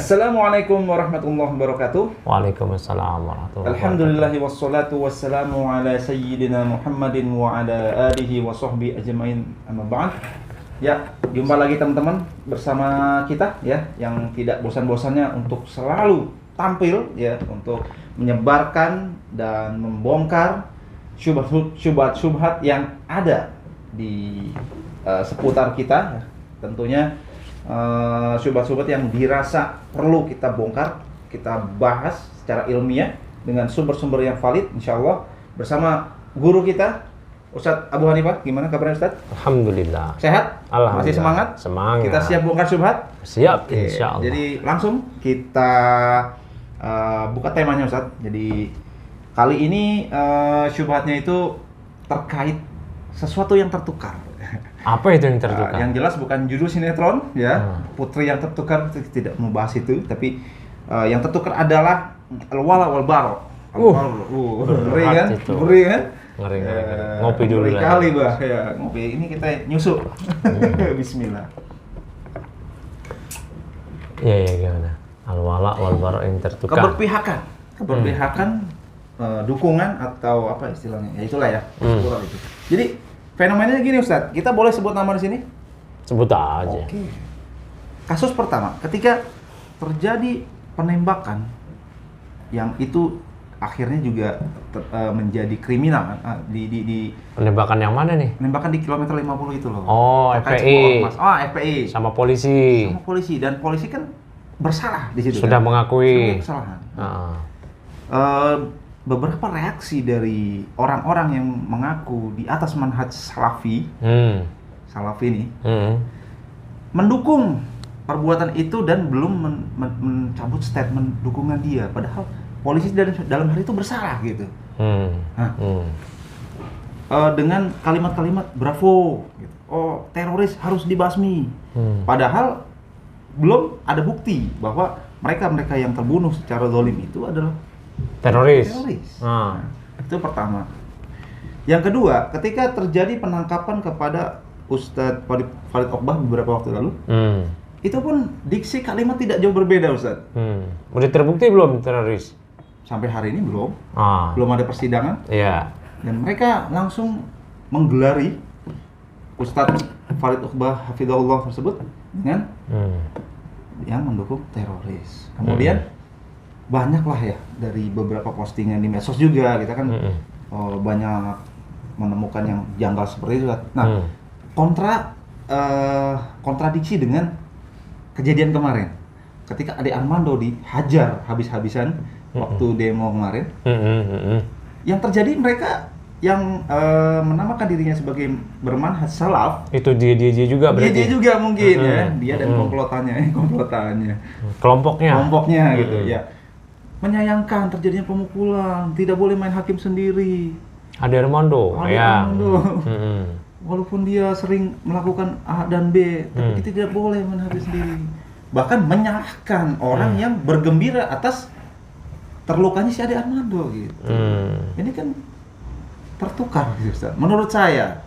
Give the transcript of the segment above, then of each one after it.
Assalamualaikum warahmatullahi wabarakatuh. Waalaikumsalam warahmatullahi wabarakatuh. Alhamdulillahi wassalatu wassalamu ala sayyidina Muhammadin wa ala alihi wa sahbihi ajmain, amma ba'd. Ya, jumpa lagi teman-teman bersama kita ya, yang tidak bosan-bosannya untuk selalu tampil ya, untuk menyebarkan dan membongkar syubhat-syubhat yang ada di seputar kita ya. Tentunya syubhat-syubhat yang dirasa perlu kita bongkar, kita bahas secara ilmiah dengan sumber-sumber yang valid, insyaallah bersama guru kita Ustadz Abu Hanifah. Gimana kabarnya Ustadz? Alhamdulillah. Sehat? Alhamdulillah. Masih semangat? Semangat. Kita siap bongkar syubhat? Siap, Oke, insyaallah. jadi langsung kita buka temanya Ustadz. Jadi kali ini syubhatnya itu terkait sesuatu yang tertukar. Apa itu yang tertukar? Yang jelas bukan judul sinetron ya. Putri yang tertukar, tidak membahas itu, tapi yang tertukar adalah al-wala wal bara. Ngeri kan? itu. Ngeri kan? Ngeri. Ngopi dulu ngeri lah. kali bah ya, ngopi. Ini kita nyusuk. Bismillah. Iya, gimana? Al-wala wal bara yang tertukar. Keberpihakan, dukungan atau apa istilahnya? Ya itulah ya. Plural itu. Jadi fenomenanya gini Ustadz, kita boleh sebut nama di sini? Sebut aja. Oke. Kasus pertama, ketika terjadi penembakan yang itu akhirnya juga menjadi kriminal kan? Di Penembakan yang mana nih? penembakan di kilometer 50 itu loh. Oh, Terkait FPI. sebuah ormas. Oh, FPI. Sama polisi. Sama polisi, dan polisi kan bersalah di situ. Sudah kan? mengakui. Sudah kesalahan. Ah. Beberapa reaksi dari orang-orang yang mengaku di atas manhaj salafi ini mendukung perbuatan itu dan belum mencabut statement dukungan dia, padahal polisi dalam hal itu bersalah gitu. Dengan kalimat-kalimat bravo gitu. Oh, teroris harus dibasmi. Padahal belum ada bukti bahwa mereka yang terbunuh secara zalim itu adalah teroris. Nah, itu pertama. Yang kedua, ketika terjadi penangkapan kepada Ustadz Farid Oqbah beberapa waktu lalu, itu pun diksi kalimat tidak jauh berbeda Ustadz. Udah terbukti belum teroris? Sampai hari ini belum. Belum Belum ada persidangan. Iya. Dan mereka langsung menggelari Ustadz Farid Oqbah hafizahullah tersebut dengan yang mendukung teroris. Kemudian banyaklah ya dari beberapa postingan di medsos juga kita kan banyak menemukan yang janggal seperti itu. Nah, kontradiksi dengan kejadian kemarin ketika Ade Armando dihajar habis-habisan waktu demo kemarin. Yang terjadi mereka yang menamakan dirinya sebagai bermanhaj salaf, itu dia juga berarti. dia juga mungkin ya, dia dan komplotannya kelompoknya gitu ya, menyayangkan terjadinya pemukulan, tidak boleh main hakim sendiri. Ade Armando. Walaupun dia sering melakukan A dan B, tapi kita tidak boleh main hakim sendiri. Bahkan menyalahkan orang yang bergembira atas terlukanya si Ade Armando gitu. Ini kan tertukar gitu Ustaz, menurut saya.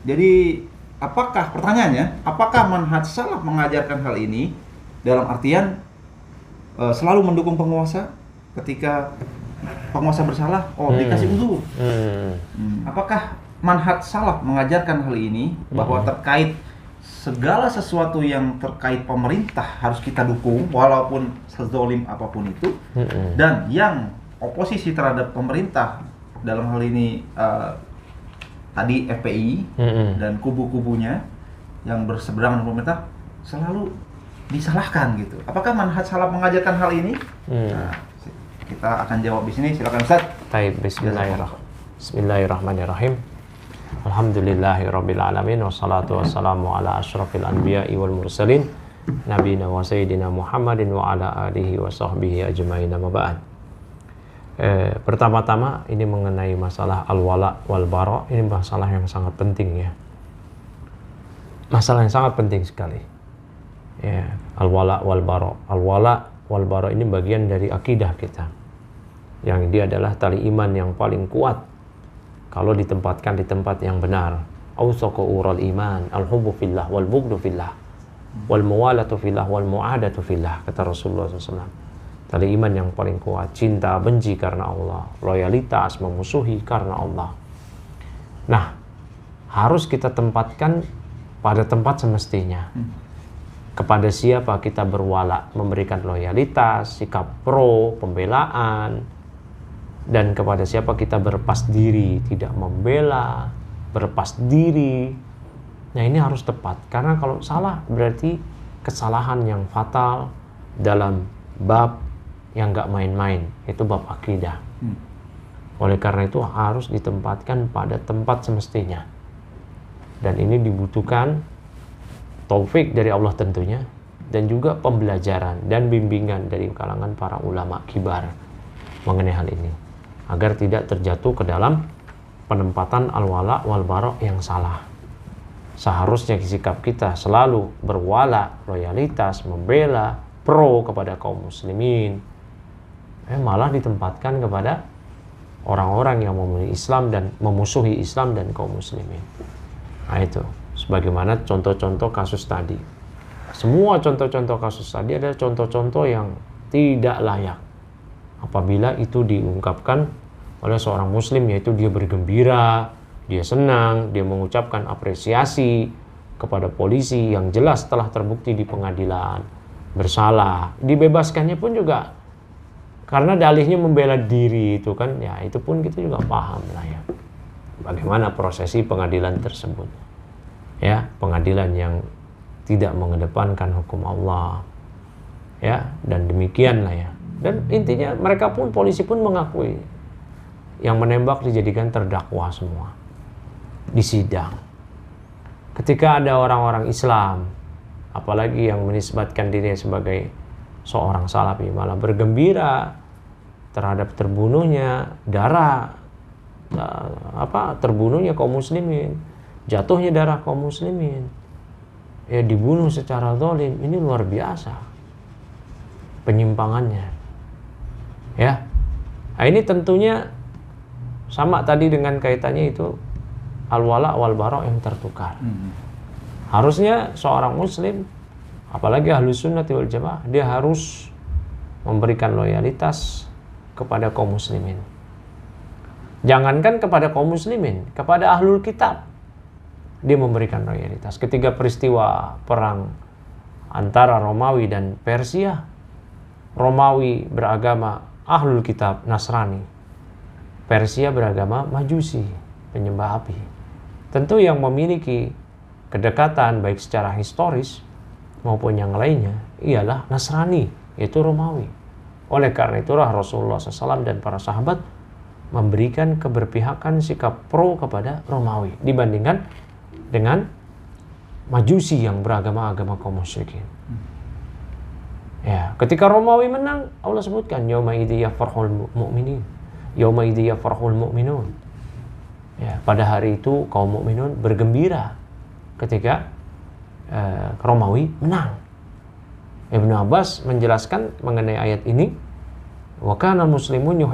Jadi pertanyaannya, apakah manhaj salaf mengajarkan hal ini dalam artian selalu mendukung penguasa ketika penguasa bersalah, dikasih uzur? Apakah manhaj salaf mengajarkan hal ini bahwa terkait segala sesuatu yang terkait pemerintah harus kita dukung walaupun sezalim apapun itu, dan yang oposisi terhadap pemerintah dalam hal ini tadi FPI dan kubu-kubunya yang berseberangan dengan pemerintah selalu disalahkan gitu. Apakah manhaj salaf mengajarkan hal ini? Nah, kita akan jawab di sini. Silakan Ustaz. Baik, Bismillahirrahmanirrahim. Alhamdulillahirabbil alamin wassalatu wassalamu ala asyrafil anbiya'i wal mursalin nabiyina wa sayyidina Muhammadin wa ala alihi wa sahbihi ajmain, amma ba'd. Pertama-tama ini mengenai masalah al-wala wal bara. Ini masalah yang sangat penting ya. Masalah yang sangat penting sekali. Ya, al-wala wal bara. Al-wala wal bara ini bagian dari akidah kita. Yang dia adalah tali iman yang paling kuat kalau ditempatkan di tempat yang benar. Awsaqu ural iman, al-hubbu fillah wal bughdu fillah. Wal muwalatu fillah wal mu'adatu fillah, kata Rasulullah SAW. Tali iman yang paling kuat, cinta benci karena Allah, loyalitas memusuhi karena Allah. Nah, harus kita tempatkan pada tempat semestinya. Kepada siapa kita berwala, memberikan loyalitas, sikap pro, pembelaan, dan kepada siapa kita berlepas diri, tidak membela, berlepas diri. Nah, ini harus tepat, karena kalau salah berarti kesalahan yang fatal dalam bab yang gak main-main, itu bab akidah. Oleh karena itu harus ditempatkan pada tempat semestinya. Dan ini dibutuhkan taufik dari Allah tentunya, dan juga pembelajaran dan bimbingan dari kalangan para ulama kibar mengenai hal ini, agar tidak terjatuh ke dalam penempatan al-wala wal bara yang salah. Seharusnya sikap kita selalu berwala, loyalitas, membela, pro kepada kaum muslimin. Malah ditempatkan kepada orang-orang yang memenuhi Islam dan memusuhi Islam dan kaum muslimin. Nah itu, sebagaimana contoh-contoh kasus tadi. Semua contoh-contoh kasus tadi adalah contoh-contoh yang tidak layak apabila itu diungkapkan oleh seorang muslim, yaitu dia bergembira, dia senang, dia mengucapkan apresiasi kepada polisi yang jelas telah terbukti di pengadilan bersalah. Dibebaskannya pun juga karena dalihnya membela diri, itu kan, ya itu pun kita juga paham lah ya bagaimana prosesi pengadilan tersebut. Ya, pengadilan yang tidak mengedepankan hukum Allah. Ya, dan demikianlah ya. Dan intinya mereka pun, polisi pun mengakui yang menembak dijadikan terdakwa semua di sidang. Ketika ada orang-orang Islam, apalagi yang menisbatkan dirinya sebagai seorang salafi, malah bergembira terhadap terbunuhnya terbunuhnya kaum muslimin, jatuhnya darah kaum muslimin, ya dibunuh secara zalim. Ini luar biasa penyimpangannya. Ya, nah, ini tentunya sama tadi dengan kaitannya itu al-wala wal bara yang tertukar. Harusnya seorang muslim, apalagi ahlus sunnah wal jamaah, dia harus memberikan loyalitas kepada kaum muslimin. Jangankan kepada kaum muslimin, kepada ahlul kitab dia memberikan loyalitas. Ketika peristiwa perang antara Romawi dan Persia, Romawi beragama ahlul kitab Nasrani, Persia beragama Majusi, penyembah api. Tentu yang memiliki kedekatan baik secara historis maupun yang lainnya ialah Nasrani, yaitu Romawi. Oleh karena itulah Rasulullah SAW dan para sahabat memberikan keberpihakan sikap pro kepada Romawi dibandingkan dengan Majusi yang beragama kaum musyrikin. Ya, ketika Romawi menang, Allah sebutkan yauma idzi yafrahul mu'minin, yauma idzi yafrahul mu'minun. Ya, pada hari itu kaum mukminun bergembira ketika Romawi menang. Ibnu Abbas menjelaskan mengenai ayat ini, wa kana muslimun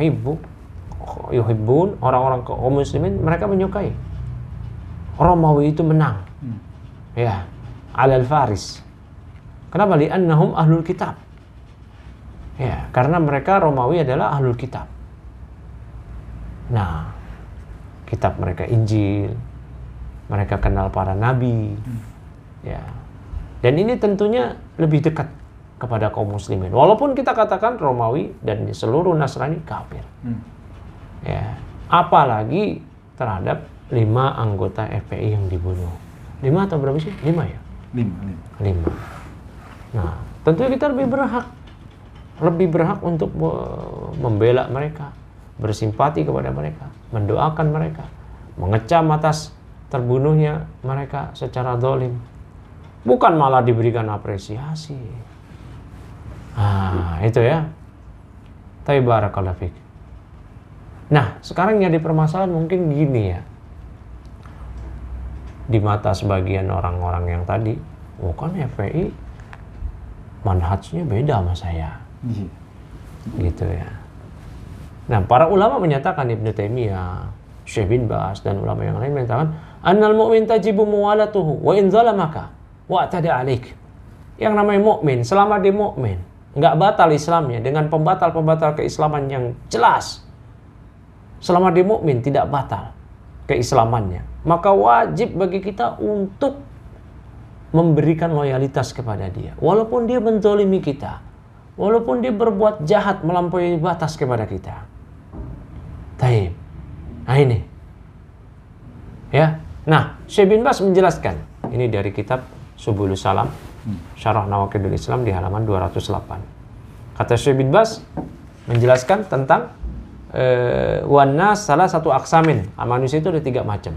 yuhibbun, orang-orang kaum muslimin mereka menyukai Romawi itu menang. Ya, alal faris. Kenapa? Li'annahum ahlul kitab. Ya, karena mereka Romawi adalah ahlul kitab. Nah, kitab mereka Injil, mereka kenal para nabi. Ya. Dan ini tentunya lebih dekat kepada kaum muslimin. Walaupun kita katakan Romawi dan seluruh Nasrani kafir. Ya, apalagi terhadap 5 anggota FPI yang dibunuh. 5 atau berapa sih? 5 ya? 5. Nah, tentunya kita lebih berhak untuk membela mereka, bersimpati kepada mereka, mendoakan mereka, mengecam atas terbunuhnya mereka secara zalim. Bukan malah diberikan apresiasi. Itu ya. Barakallahu fik. Nah, sekarang yang dipermasalahan mungkin gini ya. Di mata sebagian orang-orang yang tadi, kan FPI manhajnya beda sama saya. Gitu ya. Nah, para ulama menyatakan, Ibnu Taimiyah, Syekh bin Baz dan ulama yang lain menyatakan, annal mu'min tajibu muwalatuhu wa in zalamaka wa atada alaik. Yang namanya mukmin, selama dia mukmin, nggak batal Islamnya dengan pembatal-pembatal keislaman yang jelas. Selama dia mukmin tidak batal keislamannya, maka wajib bagi kita untuk memberikan loyalitas kepada dia, walaupun dia menzalimi kita, walaupun dia berbuat jahat melampaui batas kepada kita. Taib. Nah ini, ya. Nah, Syekh bin Baz menjelaskan ini dari kitab Subulus Salam, Syarah Nawaqidul Islam di halaman 208. Kata Syekh bin Baz menjelaskan tentang wanas salah satu aksamin. Manusia itu ada 3 macam.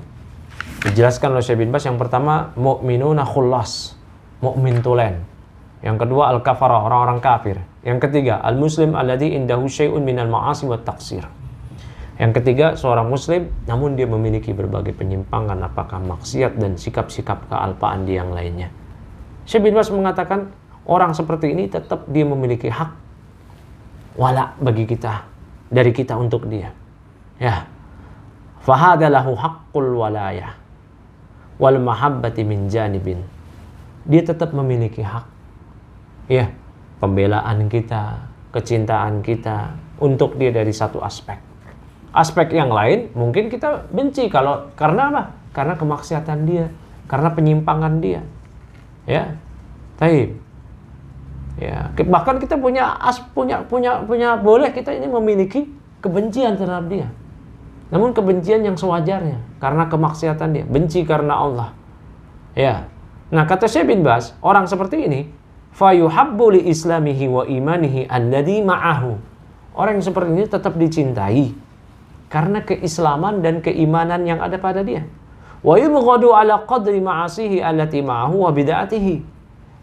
Dijelaskan oleh Syekh bin Baz, yang pertama mu'minuna khullas, mukmin tulen. Yang kedua al-kafarah, orang-orang kafir. Yang ketiga al-muslim alladzi indahu syai'un minal ma'asi wat taqsir. Yang ketiga seorang muslim namun dia memiliki berbagai penyimpangan, apakah maksiat dan sikap-sikap kealpaan di yang lainnya. Syekh bin Baz mengatakan orang seperti ini tetap dia memiliki hak wala bagi kita, dari kita untuk dia. Ya. Fahadalahu haqqul walayah wal mahabbati min janibin. Dia tetap memiliki hak, ya, pembelaan kita, kecintaan kita untuk dia dari satu aspek. Aspek yang lain mungkin kita benci karena apa? Karena kemaksiatan dia, karena penyimpangan dia. Ya. Taib. Ya, bahkan kita punya boleh kita ini memiliki kebencian terhadap dia. Namun kebencian yang sewajarnya karena kemaksiatan dia, benci karena Allah. Ya. Nah, kata Syekh bin Baz, orang seperti ini fayuhabbu li islamihi wa imanihi alladhi ma'ahu. Orang yang seperti ini tetap dicintai karena keislaman dan keimanan yang ada pada dia. Wa yubghadu ala qadri ma'asihi allati ma'ahu wa bid'atihi.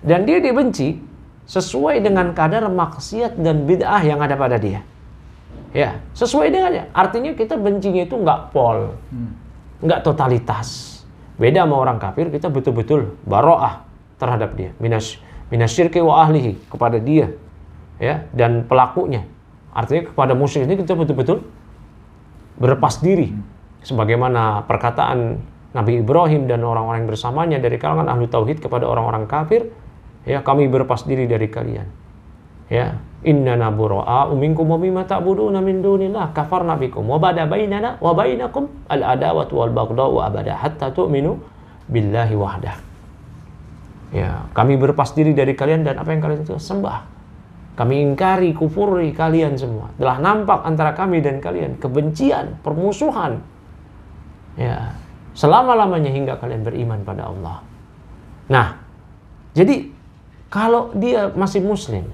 Dan dia dibenci sesuai dengan kadar maksiat dan bid'ah yang ada pada dia. Ya, sesuai dengannya. Artinya kita bencinya itu enggak pol, enggak totalitas. Beda sama orang kafir, kita betul-betul bara'ah terhadap dia. Minasyirki wa ahlihi, kepada dia, ya, dan pelakunya. Artinya kepada musyrik ini kita betul-betul berlepas diri, sebagaimana perkataan Nabi Ibrahim dan orang-orang yang bersamanya dari kalangan ahlu tauhid kepada orang-orang kafir, ya, kami berlepas diri dari kalian, ya, innana bura'a'u minkum wa mimma ta'buduna min dunillah kafarna bikum wa bada bainana wa bainakum al-adawatu wal baghdha'u abada hatta tu'minu billahi wahdah. Ya, kami berlepas diri dari kalian dan apa yang kalian itu sembah. Kami ingkari, kufuri kalian semua. Telah nampak antara kami dan kalian kebencian, permusuhan, ya, selama-lamanya hingga kalian beriman pada Allah. Nah, jadi kalau dia masih muslim,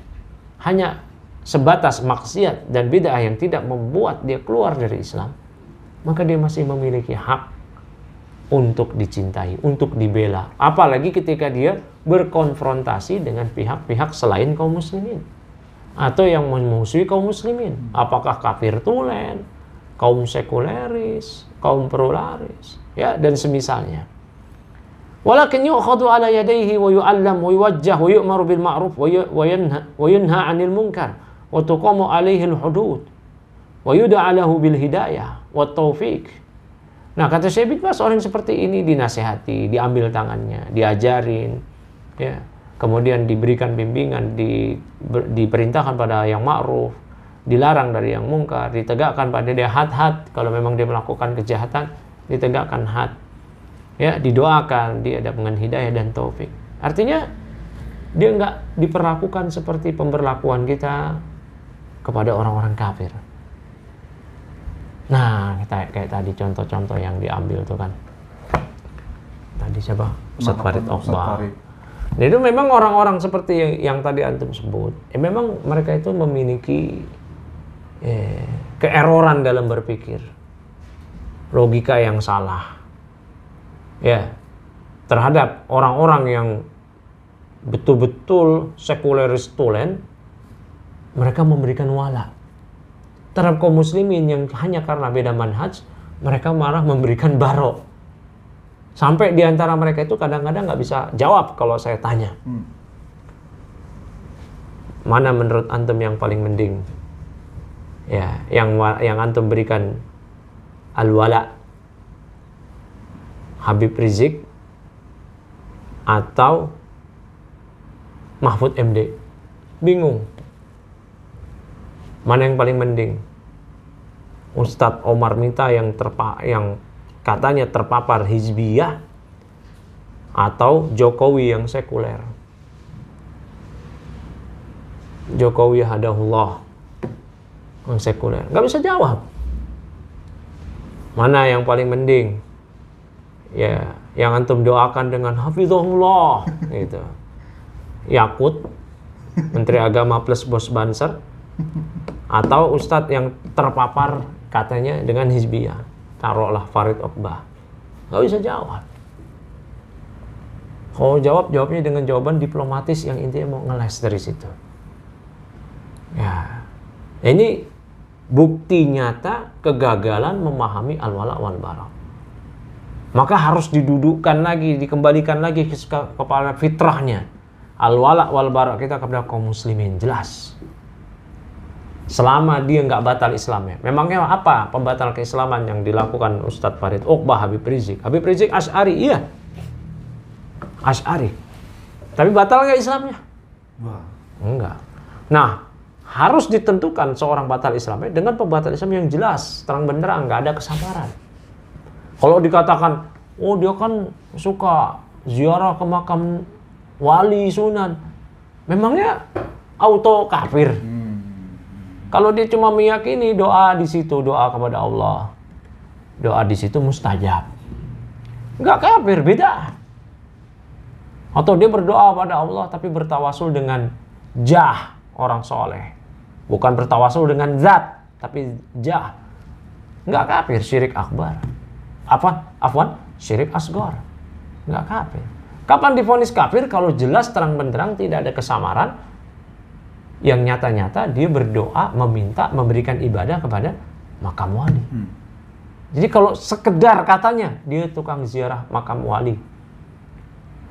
hanya sebatas maksiat dan bid'ah yang tidak membuat dia keluar dari Islam, maka dia masih memiliki hak untuk dicintai, untuk dibela. Apalagi ketika dia berkonfrontasi dengan pihak-pihak selain kaum muslimin atau yang memusuhi kaum muslimin, apakah kafir tulen, kaum sekuleris, kaum pluralis, ya, dan semisalnya. Walakin yu'khadhu ala yadayhi wa yu'allam wa yuwajjah wa yu'maru bil ma'ruf wa yunha 'anil munkar wa tuqamu 'alaihi al-hudud wa yud'a lahu bil hidayah wa taufiq. Nah, kata Syekh bin Baz, orang seperti ini dinasihati, diambil tangannya, diajarin, ya, kemudian diberikan bimbingan, diperintahkan pada yang ma'ruf, dilarang dari yang mungkar, ditegakkan pada dia had-had, kalau memang dia melakukan kejahatan, ditegakkan had. Ya, didoakan, dia dengan hidayah dan taufik. Artinya dia enggak diperlakukan seperti pemberlakuan kita kepada orang-orang kafir. Nah, kayak tadi contoh-contoh yang diambil tuh kan. Tadi siapa? Ustadz Farid Oqbah. Nah, itu memang orang-orang seperti yang tadi antum sebut. Memang mereka itu memiliki keeroran dalam berpikir, logika yang salah. Ya, terhadap orang-orang yang betul-betul sekuleris tulen, mereka memberikan wala. Terhadap kaum muslimin yang hanya karena beda manhaj, mereka malah memberikan baro. Sampai diantara mereka itu kadang-kadang nggak bisa jawab kalau saya tanya. Mana menurut antum yang paling mending? Ya, yang antum berikan al-wala, Habib Rizik atau Mahfud MD. Bingung. Mana yang paling mending? Ustadz Omar Minta yang katanya terpapar hizbiyah atau Jokowi yang sekuler? Jokowi hadahullah yang sekuler. Nggak bisa jawab. Mana yang paling mending? Ya, yang antum doakan dengan hafizahullah gitu. Yakut, Menteri Agama plus bos Banser, atau Ustadz yang terpapar katanya dengan hizbiyah, taruhlah Farid Oqbah. Nggak bisa jawab. Kalau jawabnya dengan jawaban diplomatis yang intinya mau ngeles dari situ. Ya, ini bukti nyata kegagalan memahami al-wala wal bara. Maka harus didudukkan lagi, dikembalikan lagi kepada fitrahnya. Al-wala wal bara kita kepada kaum muslimin, jelas. Selama dia nggak batal Islamnya. Memangnya apa pembatal keislaman yang dilakukan Ustadz Farid Oqbah, Habib Rizik? Habib Rizik Asy'ari, iya. Asy'ari. Tapi batal nggak Islamnya? Enggak. Nah, harus ditentukan seorang batal Islamnya dengan pembatal Islam yang jelas, terang benderang, nggak ada kesamaran. Kalau dikatakan, oh dia kan suka ziarah ke makam wali sunan, memangnya auto kafir? Kalau dia cuma meyakini doa di situ, doa kepada Allah, doa di situ mustajab, nggak kafir, beda. Atau dia berdoa pada Allah tapi bertawasul dengan jah orang soleh, bukan bertawasul dengan zat tapi jah, nggak kafir, syirik akbar. Afwan, syirik asghar, nggak kafir. Kapan divonis kafir? Kalau jelas terang benderang tidak ada kesamaran, yang nyata-nyata dia berdoa, meminta, memberikan ibadah kepada makam wali. Jadi kalau sekedar katanya dia tukang ziarah makam wali,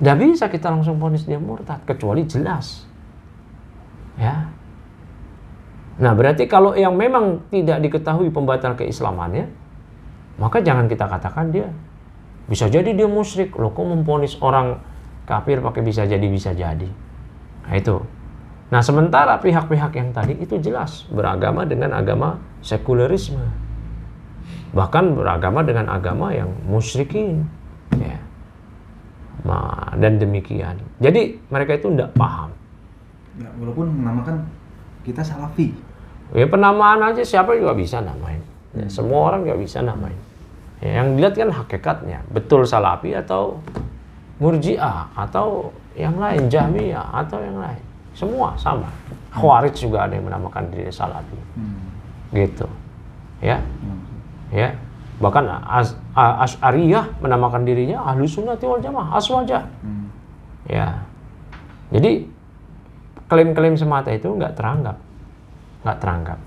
nggak bisa kita langsung vonis dia murtad, kecuali jelas. Ya. Nah, berarti kalau yang memang tidak diketahui pembatal keislamannya, maka jangan kita katakan dia. Bisa jadi dia musyrik. Loh, kok memvonis orang kafir pakai bisa jadi. Nah, itu. Nah, sementara pihak-pihak yang tadi itu jelas beragama dengan agama sekulerisme. Bahkan beragama dengan agama yang musyrikin. Ya. Nah, dan demikian. Jadi mereka itu tidak paham. Ya, walaupun menamakan kita salafi. Ya, penamaan aja siapa juga bisa namain. Ya, semua orang juga bisa namain. Ya, yang dilihat kan hakikatnya. Betul salafi atau murji'ah atau yang lain, jahmiyah atau yang lain. Semua sama. Khawarij juga ada yang menamakan diri salafi. Gitu. Ya. Ya. Bahkan Asy'ariyah menamakan dirinya Ahlus Sunnati wal Jamaah, Aswajah. Ya. Jadi klaim-klaim semata itu nggak teranggap.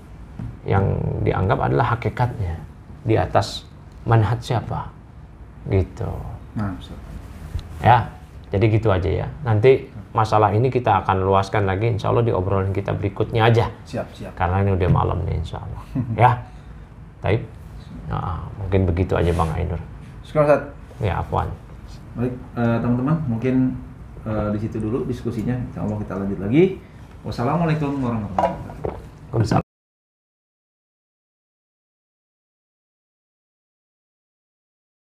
Yang dianggap adalah hakikatnya di atas manhaj siapa. Gitu. Nah, ya. Jadi gitu aja ya. Nanti masalah ini kita akan luaskan lagi insya Allah di obrolan kita berikutnya aja. Siap. Karena ini udah malam nih insya Allah. Ya. Taib. Nah, mungkin begitu aja Bang Ainur. Sekarang Ustaz. Ya, afwan. Baik, teman-teman, mungkin di situ dulu diskusinya. Insya Allah kita lanjut lagi. Wassalamualaikum warahmatullahi wabarakatuh. Waalaikumsalam.